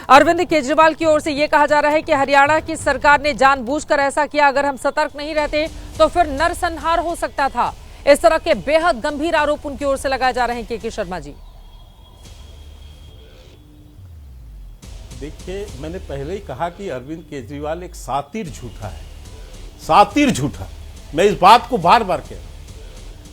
अरविंद केजरीवाल की ओर से यह कहा जा रहा है कि हरियाणा की सरकार ने जानबूझकर ऐसा किया, अगर हम सतर्क नहीं रहते तो फिर नरसंहार हो सकता था। इस तरह के बेहद गंभीर आरोप उनकी ओर से लगाए जा रहे हैं। के शर्मा जी, देखिए, मैंने पहले ही कहा कि अरविंद केजरीवाल एक सातिर झूठा है, सातिर झूठा। मैं इस बात को बार बार कह रहा हूं,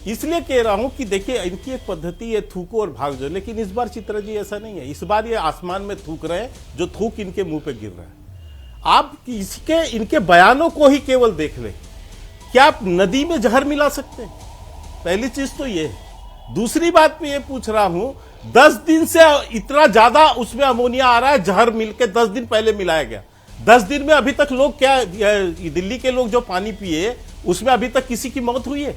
इसलिए कह रहा हूं कि देखिए, इनकी एक पद्धति है थूको और भाग जाओ, लेकिन इस बार चित्रा जी ऐसा नहीं है। इस बार ये आसमान में थूक रहे हैं, जो थूक इनके मुंह पे गिर रहा है। आप इसके इनके बयानों को ही केवल देख लें, क्या आप नदी में जहर मिला सकते हैं? पहली चीज तो ये है। दूसरी बात मैं ये पूछ रहा हूं, 10 दिन से इतना ज्यादा उसमें अमोनिया आ रहा है, जहर मिलके 10 दिन पहले मिलाया गया। 10 दिन में अभी तक लोग क्या, दिल्ली के लोग जो पानी पिए उसमें अभी तक किसी की मौत हुई है?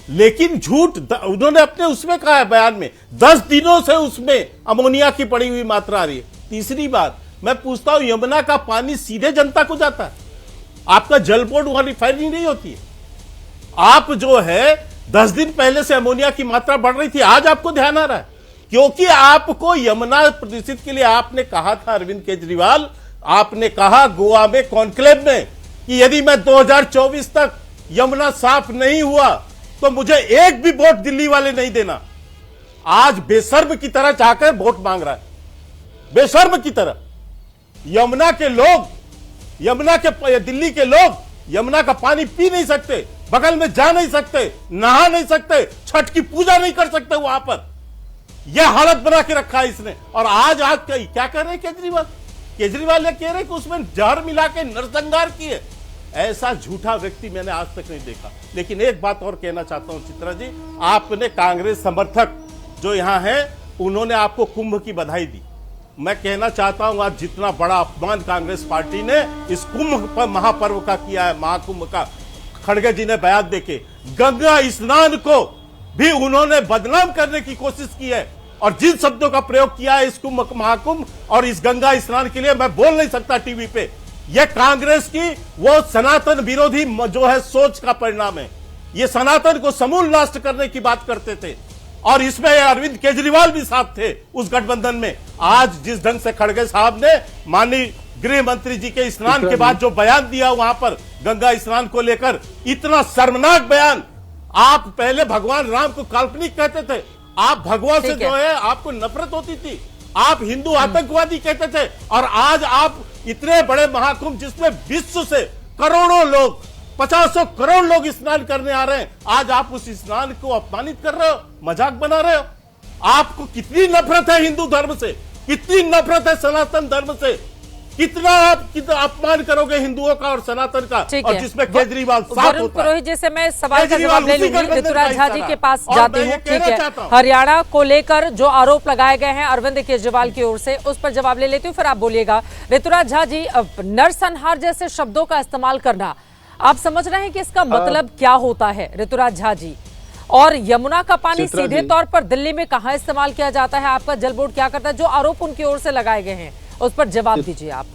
लेकिन झूठ उन्होंने अपने उसमें कहा है बयान में, 10 दिनों से उसमें अमोनिया की पड़ी हुई मात्रा आ रही है। तीसरी बात मैं पूछता हूं, यमुना का पानी सीधे जनता को जाता है? आपका जल बोर्ड वहां रिफाइनरी नहीं होती है? आप जो है 10 दिन पहले से अमोनिया की मात्रा बढ़ रही थी, आज आपको ध्यान आ रहा है क्योंकि आपको यमुना प्रदूषित के लिए आपने कहा था, अरविंद केजरीवाल, आपने कहा गोवा में कॉन्क्लेव में कि यदि मैं 2024 तक यमुना साफ नहीं हुआ तो मुझे एक भी वोट दिल्ली वाले नहीं देना। आज बेशर्म की तरह जाकर वोट मांग रहा है, बेशर्म की तरह। यमुना के लोग, दिल्ली के लोग यमुना का पानी पी नहीं सकते, बगल में जा नहीं सकते, नहा नहीं सकते, छठ की पूजा नहीं कर सकते वहां पर। यह हालत बना के रखा है इसने। और आज क्या कर रहे हैं केजरीवाल ये कह रहे हैं कि उसमें जहर मिला के नरसंहार किए। ऐसा झूठा व्यक्ति मैंने आज तक नहीं देखा। लेकिन एक बात और कहना चाहता हूं चित्रा जी, आपने कांग्रेस समर्थक जो यहां है उन्होंने आपको कुंभ की बधाई दी। मैं कहना चाहता हूं, आज जितना बड़ा अपमान कांग्रेस पार्टी ने इस कुंभ महापर्व का किया है, महाकुंभ का, खड़गे जी ने बयान देके गंगा स्नान को भी उन्होंने बदनाम करने की कोशिश की है। और जिन शब्दों का प्रयोग किया है इस कुंभ महाकुंभ और इस गंगा स्नान के लिए, मैं बोल नहीं सकता टीवी पे। यह कांग्रेस की वो सनातन विरोधी जो है सोच का परिणाम है। ये सनातन को समूल नष्ट करने की बात करते थे और इसमें अरविंद केजरीवाल भी साथ थे उस गठबंधन में। आज जिस ढंग से खड़गे साहब ने माननीय गृह मंत्री जी के स्नान के बाद जो बयान दिया वहां पर गंगा स्नान को लेकर, इतना शर्मनाक बयान। आप पहले भगवान राम को काल्पनिक कहते थे, आप भगवान से जो है आपको नफरत होती थी, आप हिंदू आतंकवादी कहते थे, और आज आप इतने बड़े महाकुंभ जिसमें विश्व से करोड़ों लोग, 50 करोड़ लोग स्नान करने आ रहे हैं, आज आप उस स्नान को अपमानित कर रहे हो, मजाक बना रहे हो। आपको कितनी नफरत है हिंदू धर्म से, कितनी नफरत है सनातन धर्म से, कितना अपमान करोगे हिंदुओं का और सनातन का, और जिसमें केजरीवाल साथ होता है। पुरोहित जी से मैं सवाल का जवाब ले लूंगी, ऋतुराज झा जी के पास जाती हूँ। ठीक है, हरियाणा को लेकर जो आरोप लगाए गए हैं अरविंद केजरीवाल की ओर से, उस पर जवाब ले लेती हूँ, फिर आप बोलिएगा। ऋतुराज झा जी, नरसंहार जैसे शब्दों का इस्तेमाल करना, आप समझ रहे हैं कि इसका मतलब क्या होता है ऋतुराज झा जी? और यमुना का पानी सीधे तौर पर दिल्ली में कहां इस्तेमाल किया जाता है? आपका जल बोर्ड क्या करता है? जो आरोप उनकी ओर से लगाए गए हैं उस पर जवाब दीजिए आप।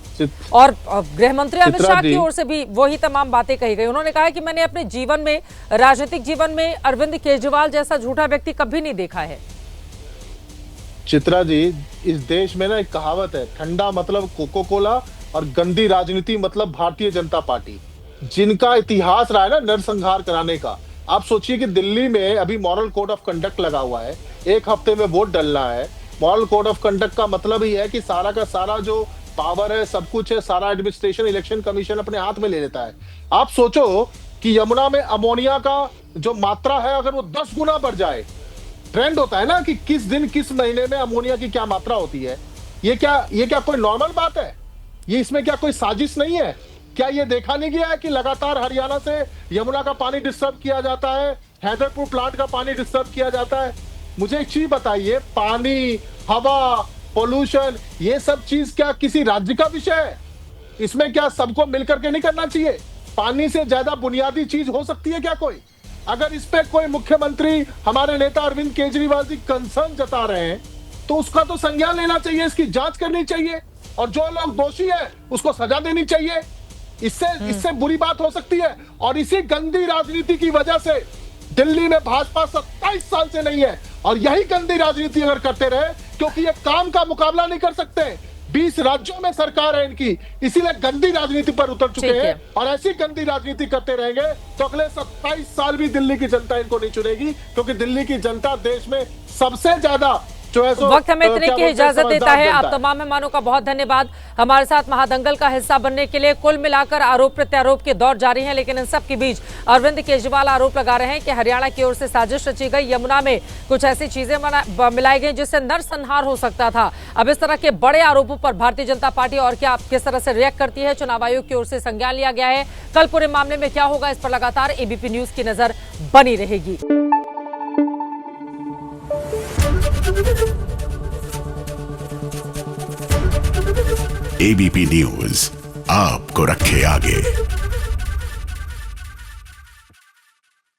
और गृह मंत्री अमित शाह की ओर से भी वही तमाम बातें कही गई। उन्होंने कहा कि मैंने अपने जीवन में, राजनीतिक जीवन में, अरविंद केजरीवाल जैसा झूठा व्यक्ति कभी नहीं देखा है। चित्रा जी, इस देश में ना एक कहावत है, ठंडा मतलब कोको कोला और गंदी राजनीति मतलब भारतीय जनता पार्टी, जिनका इतिहास रहा है ना नरसंहार कराने का। आप सोचिए कि दिल्ली में अभी मॉरल कोड ऑफ कंडक्ट लगा हुआ है, 1 हफ्ते में वोट डलना है। मॉरल कोड ऑफ कंडक्ट का मतलब ही है कि सारा का सारा जो पावर है, सब कुछ है, सारा एडमिनिस्ट्रेशन इलेक्शन कमीशन अपने हाथ में ले लेता है। आप सोचो कि यमुना में अमोनिया का जो मात्रा है अगर वो 10 गुना बढ़ जाए, ट्रेंड होता है ना कि किस दिन किस महीने में अमोनिया की क्या मात्रा होती है, ये क्या कोई नॉर्मल बात है? ये इसमें क्या कोई साजिश नहीं है? क्या ये देखा नहीं गया है कि लगातार हरियाणा से यमुना का पानी डिस्टर्ब किया जाता है, हैदरपुर प्लांट का पानी डिस्टर्ब किया जाता है? मुझे एक चीज बताइए, पानी, हवा, पोल्यूशन, ये सब चीज क्या किसी राज्य का विषय है? इसमें क्या सबको मिलकर के नहीं करना चाहिए? पानी से ज्यादा बुनियादी चीज हो सकती है क्या कोई? अगर इस पे कोई मुख्यमंत्री, हमारे नेता अरविंद केजरीवाल जी कंसर्न जता रहे हैं तो उसका तो संज्ञान लेना चाहिए, इसकी जांच करनी चाहिए, और जो लोग दोषी है उसको सजा देनी चाहिए। इससे बुरी बात हो सकती है। और इसी गंदी राजनीति की वजह से दिल्ली में भाजपा 27 साल से नहीं है, और यही गंदी राजनीति अगर करते रहे, क्योंकि ये काम का मुकाबला नहीं कर सकते, 20 राज्यों में सरकार है इनकी, इसीलिए गंदी राजनीति पर उतर चुके ठीक है। हैं और ऐसी गंदी राजनीति करते रहेंगे तो अगले 27 साल भी दिल्ली की जनता इनको नहीं चुनेगी, क्योंकि दिल्ली की जनता देश में सबसे ज्यादा वक्त हमें इतने की इजाजत देता है। आप तमाम मेहमानों का बहुत धन्यवाद हमारे साथ महादंगल का हिस्सा बनने के लिए। कुल मिलाकर आरोप प्रत्यारोप के दौर जारी हैं, लेकिन इन सब के बीच अरविंद केजरीवाल आरोप लगा रहे हैं कि हरियाणा की ओर से साजिश रची गई, यमुना में कुछ ऐसी चीजें मिलाई गई जिससे नरसंहार हो सकता था। अब इस तरह के बड़े आरोपों पर भारतीय जनता पार्टी और क्या किस तरह से रिएक्ट करती है, चुनाव आयोग की ओर से संज्ञान लिया गया है। कल पूरे मामले में क्या होगा, इस पर लगातार एबीपी न्यूज की नजर बनी रहेगी। एबीपी न्यूज आपको रखे आगे।